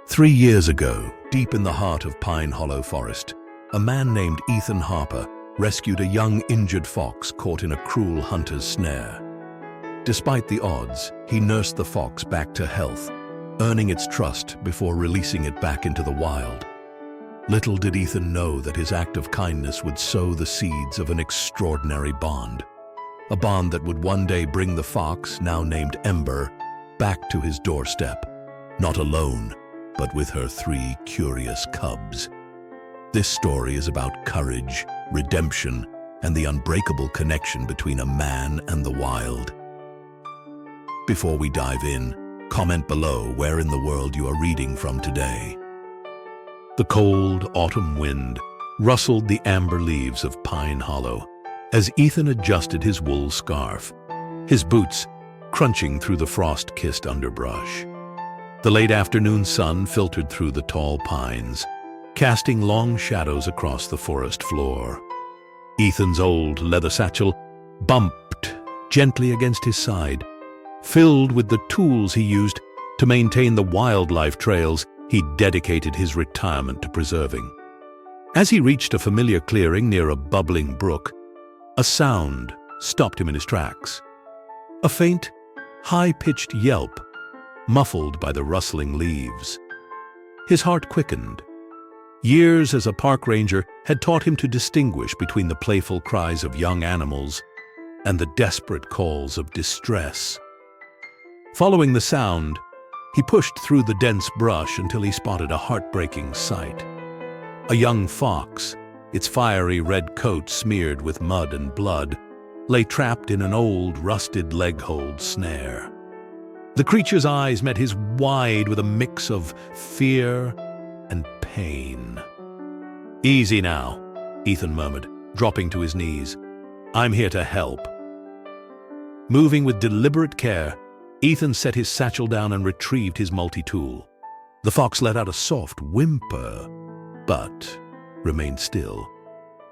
3 years ago, deep in the heart of Pine Hollow Forest, a man named Ethan Harper rescued a young injured fox caught in a cruel hunter's snare. Despite the odds, he nursed the fox back to health, earning its trust before releasing it back into the wild. Little did Ethan know that his act of kindness would sow the seeds of an extraordinary bond. A bond that would one day bring the fox, now named Ember, back to his doorstep, not alone, but with her 3 curious cubs. This story is about courage, redemption, and the unbreakable connection between a man and the wild. Before we dive in, comment below where in the world you are reading from today. The cold autumn wind rustled the amber leaves of Pine Hollow as Ethan adjusted his wool scarf, his boots crunching through the frost-kissed underbrush. The late afternoon sun filtered through the tall pines, casting long shadows across the forest floor. Ethan's old leather satchel bumped gently against his side, filled with the tools he used to maintain the wildlife trails he dedicated his retirement to preserving. As he reached a familiar clearing near a bubbling brook, a sound stopped him in his tracks. A faint, high-pitched yelp, muffled by the rustling leaves. His heart quickened. Years as a park ranger had taught him to distinguish between the playful cries of young animals and the desperate calls of distress. Following the sound, he pushed through the dense brush until he spotted a heartbreaking sight. A young fox, its fiery red coat smeared with mud and blood, lay trapped in an old, rusted leg-hold snare. The creature's eyes met his wide with a mix of fear and pain. "Easy now," Ethan murmured, dropping to his knees. "I'm here to help." Moving with deliberate care, Ethan set his satchel down and retrieved his multi-tool. The fox let out a soft whimper, but remained still,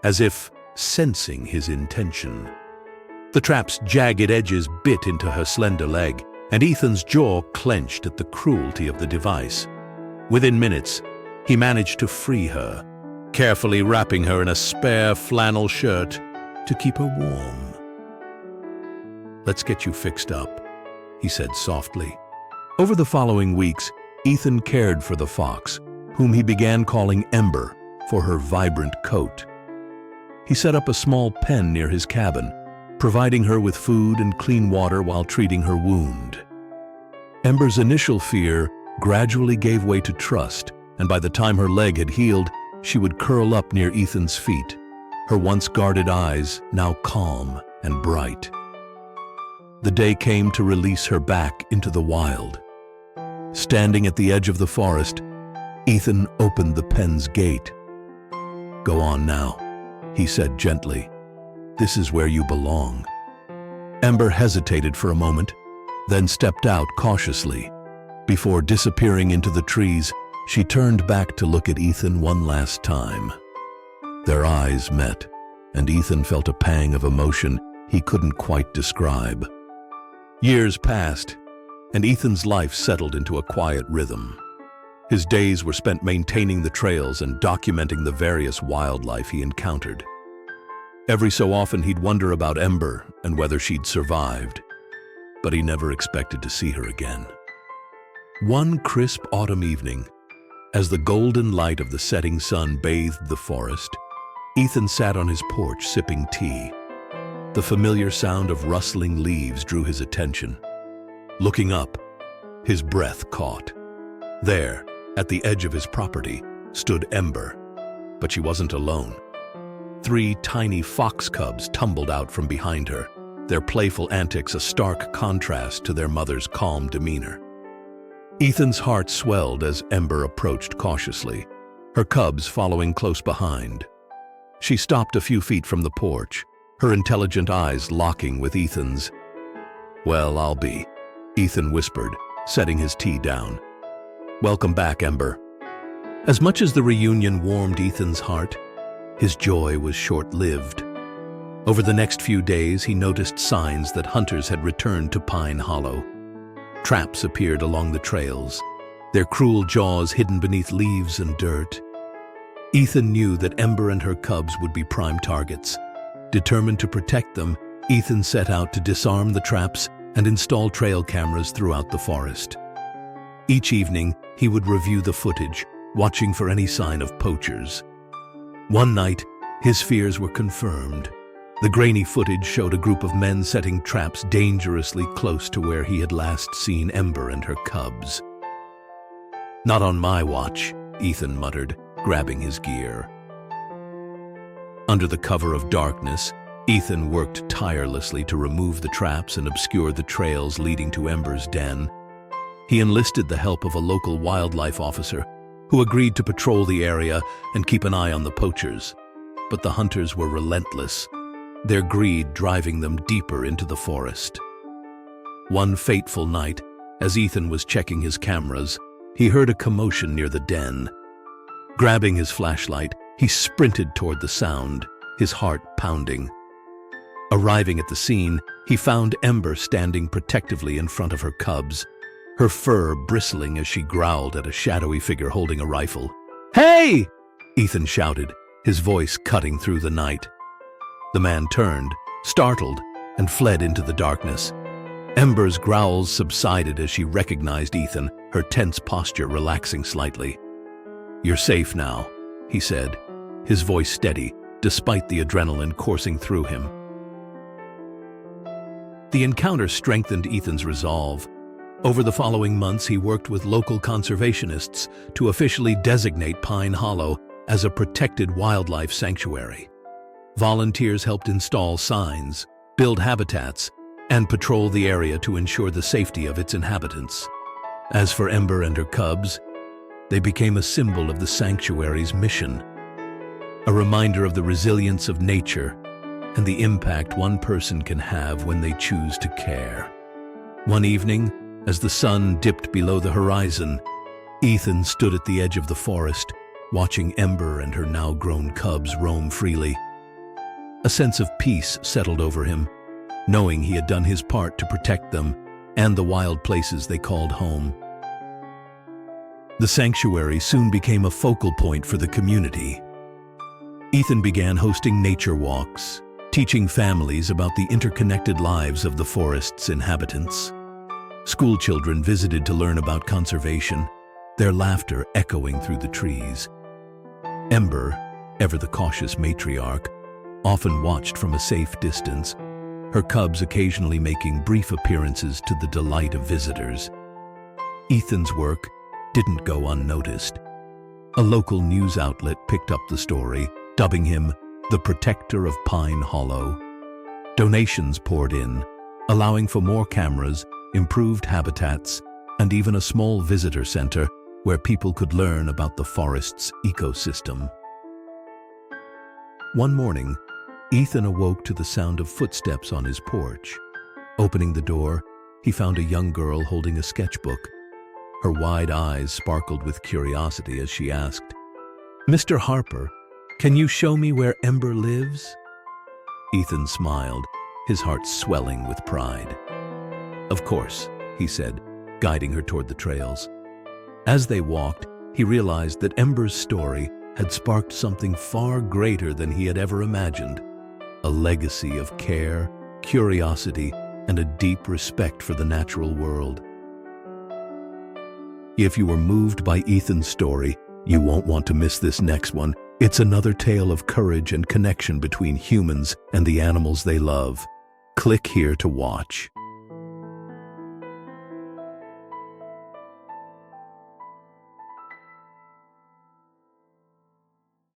as if sensing his intention. The trap's jagged edges bit into her slender leg, and Ethan's jaw clenched at the cruelty of the device. Within minutes, he managed to free her, carefully wrapping her in a spare flannel shirt to keep her warm. "Let's get you fixed up," he said softly. Over the following weeks, Ethan cared for the fox, whom he began calling Ember for her vibrant coat. He set up a small pen near his cabin, providing her with food and clean water while treating her wound. Ember's initial fear gradually gave way to trust, and by the time her leg had healed, she would curl up near Ethan's feet, her once guarded eyes now calm and bright. The day came to release her back into the wild. Standing at the edge of the forest, Ethan opened the pen's gate. "Go on now," he said gently. "This is where you belong." Ember hesitated for a moment, then stepped out cautiously. Before disappearing into the trees, she turned back to look at Ethan one last time. Their eyes met, and Ethan felt a pang of emotion he couldn't quite describe. Years passed, and Ethan's life settled into a quiet rhythm. His days were spent maintaining the trails and documenting the various wildlife he encountered. Every so often he'd wonder about Ember and whether she'd survived, but he never expected to see her again. One crisp autumn evening, as the golden light of the setting sun bathed the forest, Ethan sat on his porch sipping tea. The familiar sound of rustling leaves drew his attention. Looking up, his breath caught. There, at the edge of his property, stood Ember, but she wasn't alone. 3 tiny fox cubs tumbled out from behind her, their playful antics a stark contrast to their mother's calm demeanor. Ethan's heart swelled as Ember approached cautiously, her cubs following close behind. She stopped a few feet from the porch, her intelligent eyes locking with Ethan's. "Well, I'll be," Ethan whispered, setting his tea down. "Welcome back, Ember." As much as the reunion warmed Ethan's heart, his joy was short-lived. Over the next few days, he noticed signs that hunters had returned to Pine Hollow. Traps appeared along the trails, their cruel jaws hidden beneath leaves and dirt. Ethan knew that Ember and her cubs would be prime targets. Determined to protect them, Ethan set out to disarm the traps and install trail cameras throughout the forest. Each evening, he would review the footage, watching for any sign of poachers. One night, his fears were confirmed. The grainy footage showed a group of men setting traps dangerously close to where he had last seen Ember and her cubs. "Not on my watch," Ethan muttered, grabbing his gear. Under the cover of darkness, Ethan worked tirelessly to remove the traps and obscure the trails leading to Ember's den. He enlisted the help of a local wildlife officer who agreed to patrol the area and keep an eye on the poachers. But the hunters were relentless, their greed driving them deeper into the forest. One fateful night, as Ethan was checking his cameras, he heard a commotion near the den. Grabbing his flashlight, he sprinted toward the sound, his heart pounding. Arriving at the scene, he found Ember standing protectively in front of her cubs, her fur bristling as she growled at a shadowy figure holding a rifle. "Hey!" Ethan shouted, his voice cutting through the night. The man turned, startled, and fled into the darkness. Ember's growls subsided as she recognized Ethan, her tense posture relaxing slightly. "You're safe now," he said, his voice steady, despite the adrenaline coursing through him. The encounter strengthened Ethan's resolve. Over the following months, he worked with local conservationists to officially designate Pine Hollow as a protected wildlife sanctuary. Volunteers helped install signs, build habitats, and patrol the area to ensure the safety of its inhabitants. As for Ember and her cubs, they became a symbol of the sanctuary's mission, a reminder of the resilience of nature and the impact one person can have when they choose to care. One evening, as the sun dipped below the horizon, Ethan stood at the edge of the forest, watching Ember and her now-grown cubs roam freely. A sense of peace settled over him, knowing he had done his part to protect them and the wild places they called home. The sanctuary soon became a focal point for the community. Ethan began hosting nature walks, teaching families about the interconnected lives of the forest's inhabitants. School children visited to learn about conservation, their laughter echoing through the trees. Ember, ever the cautious matriarch, often watched from a safe distance, her cubs occasionally making brief appearances to the delight of visitors. Ethan's work didn't go unnoticed. A local news outlet picked up the story, dubbing him the protector of Pine Hollow. Donations poured in, allowing for more cameras, improved habitats, and even a small visitor center where people could learn about the forest's ecosystem. One morning, Ethan awoke to the sound of footsteps on his porch. Opening the door, he found a young girl holding a sketchbook. Her wide eyes sparkled with curiosity as she asked, "Mr. Harper, can you show me where Ember lives?" Ethan smiled, his heart swelling with pride. "Of course," he said, guiding her toward the trails. As they walked, he realized that Ember's story had sparked something far greater than he had ever imagined, a legacy of care, curiosity, and a deep respect for the natural world. If you were moved by Ethan's story, you won't want to miss this next one. It's another tale of courage and connection between humans and the animals they love. Click here to watch.